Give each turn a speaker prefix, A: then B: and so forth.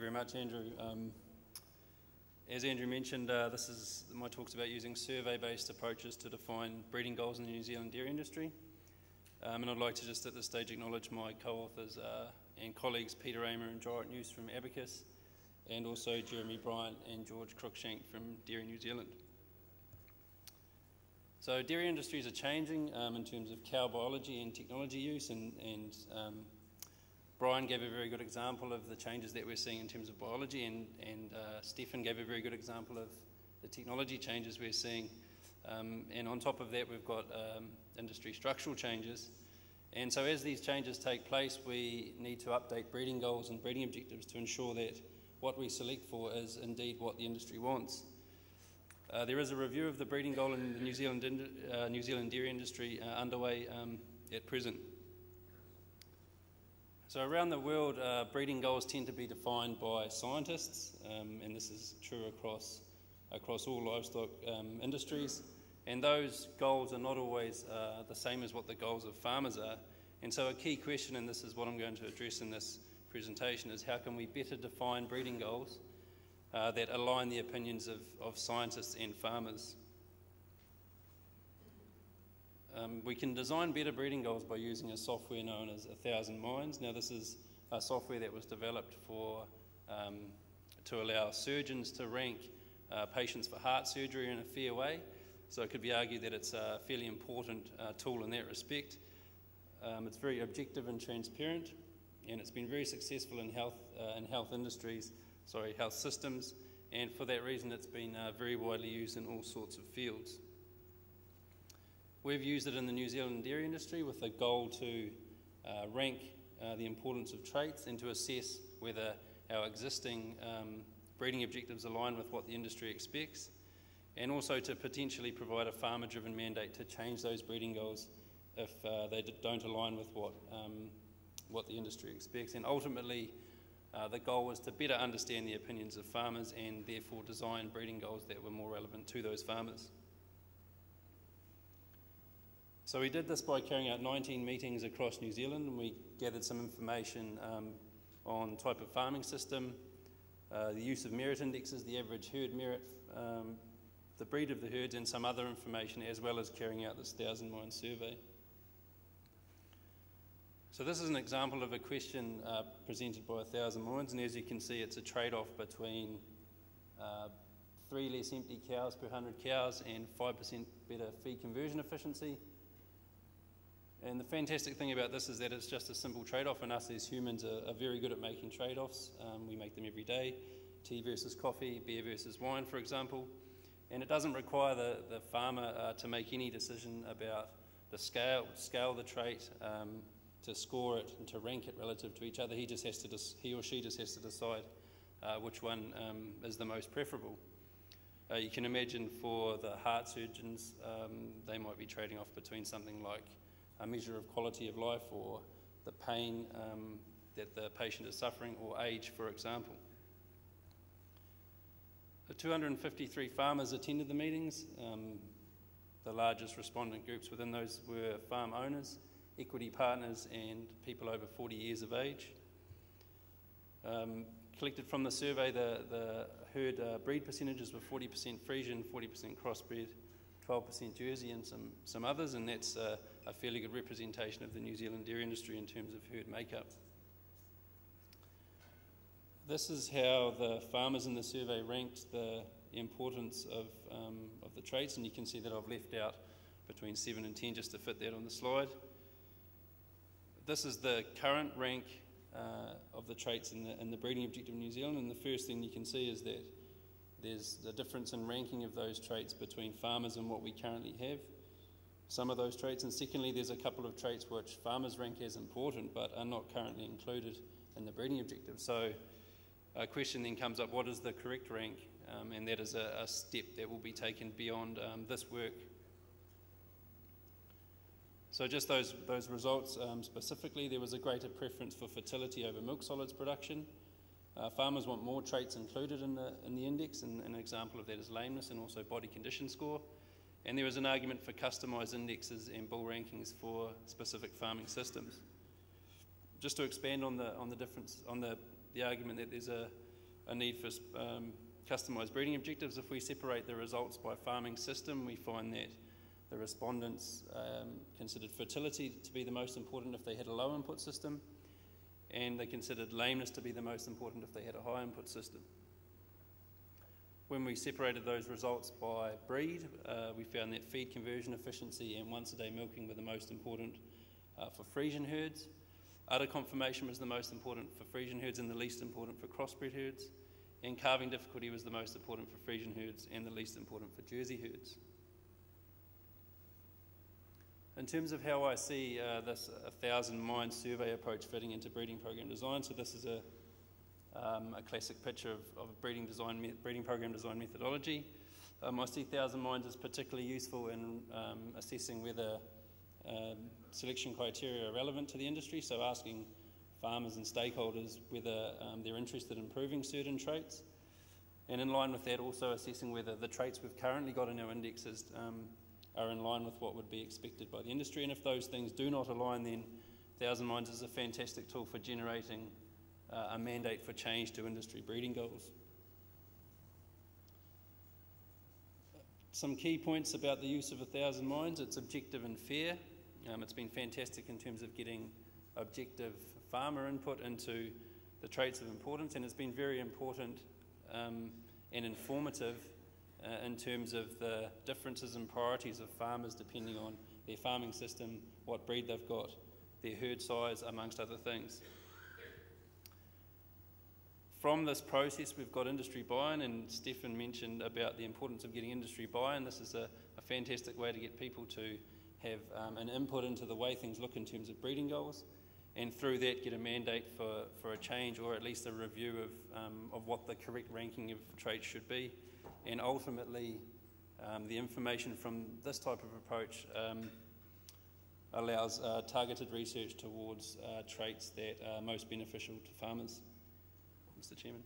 A: very much, Andrew. As Andrew mentioned, my talk's about using survey-based approaches to define breeding goals in the New Zealand dairy industry. And I'd like to just at this stage acknowledge my co-authors and colleagues Peter Amer and Jorrit News from Abacus, and also Jeremy Bryant and George Cruikshank from Dairy New Zealand. So dairy industries are changing in terms of cow biology and technology use, and Brian gave a very good example of the changes that we're seeing in terms of biology, and Stefan gave a very good example of the technology changes we're seeing. And on top of that, we've got industry structural changes. And so as these changes take place, we need to update breeding goals and breeding objectives to ensure that what we select for is indeed what the industry wants. There is a review of the breeding goal in the New Zealand dairy industry underway at present. So around the world, breeding goals tend to be defined by scientists, and this is true across all livestock industries. And those goals are not always the same as what the goals of farmers are. And so a key question, and this is what I'm going to address in this presentation, is how can we better define breeding goals that align the opinions of scientists and farmers. We can design better breeding goals by using a software known as 1000 Minds. Now this is a software that was developed to allow surgeons to rank patients for heart surgery in a fair way. So it could be argued that it's a fairly important tool in that respect. It's very objective and transparent, and it's been very successful in health systems, and for that reason it's been very widely used in all sorts of fields. We've used it in the New Zealand dairy industry with a goal to rank the importance of traits and to assess whether our existing breeding objectives align with what the industry expects, and also to potentially provide a farmer-driven mandate to change those breeding goals if they don't align with what the industry expects. And ultimately, the goal was to better understand the opinions of farmers and therefore design breeding goals that were more relevant to those farmers. So we did this by carrying out 19 meetings across New Zealand, and we gathered some information on type of farming system, the use of merit indexes, the average herd merit, the breed of the herds, and some other information, as well as carrying out this 1000 Minds survey. So this is an example of a question presented by 1000 Minds, and as you can see, it's a trade-off between 3 less empty cows per 100 cows and 5% better feed conversion efficiency. And the fantastic thing about this is that it's just a simple trade-off, and us as humans are very good at making trade-offs. We make them every day: tea versus coffee, beer versus wine, for example. And it doesn't require the farmer to make any decision about the scale the trait, to score it and to rank it relative to each other. He or she just has to decide which one is the most preferable. You can imagine for the heart surgeons, they might be trading off between something like a measure of quality of life, or the pain that the patient is suffering, or age, for example. The 253 farmers attended the meetings. The largest respondent groups within those were farm owners, equity partners, and people over 40 years of age. Collected from the survey, the herd breed percentages were 40% Friesian, 40% crossbred, 12% Jersey, and some others, and that's a fairly good representation of the New Zealand dairy industry in terms of herd makeup. This is how the farmers in the survey ranked the importance of the traits, and you can see that I've left out between 7 and 10 just to fit that on the slide. This is the current rank of the traits in the breeding objective of New Zealand, and the first thing you can see is that there's a difference in ranking of those traits between farmers and what we currently have, some of those traits. And secondly, there's a couple of traits which farmers rank as important but are not currently included in the breeding objective. So a question then comes up, what is the correct rank? And that is a step that will be taken beyond this work. So just those results specifically, there was a greater preference for fertility over milk solids production. Farmers want more traits included in the index, and an example of that is lameness and also body condition score. And there was an argument for customised indexes and bull rankings for specific farming systems. Just to expand on the difference, on the argument that there's a need for customised breeding objectives. If we separate the results by farming system, we find that the respondents considered fertility to be the most important if they had a low input system, and they considered lameness to be the most important if they had a high input system. When we separated those results by breed, we found that feed conversion efficiency and once-a-day milking were the most important for Friesian herds. Udder conformation was the most important for Friesian herds and the least important for crossbred herds. And calving difficulty was the most important for Friesian herds and the least important for Jersey herds. In terms of how I see this 1,000 mind survey approach fitting into breeding program design, so this is a classic picture of a breeding program design methodology. I see 1,000 minds as particularly useful in assessing whether selection criteria are relevant to the industry, so asking farmers and stakeholders whether they're interested in improving certain traits, and in line with that also assessing whether the traits we've currently got in our indexes are in line with what would be expected by the industry, and if those things do not align, then 1,000 minds is a fantastic tool for generating a mandate for change to industry breeding goals. Some key points about the use of 1,000 minds: it's objective and fair. It's been fantastic in terms of getting objective farmer input into the traits of importance, and it's been very important and informative in terms of the differences and priorities of farmers depending on their farming system, what breed they've got, their herd size, amongst other things. From this process, we've got industry buy-in, and Stefan mentioned about the importance of getting industry buy-in. This is a fantastic way to get people to have an input into the way things look in terms of breeding goals, and through that get a mandate for a change, or at least a review of what the correct ranking of traits should be. And ultimately, the information from this type of approach allows targeted research towards traits that are most beneficial to farmers. Mr. Chairman.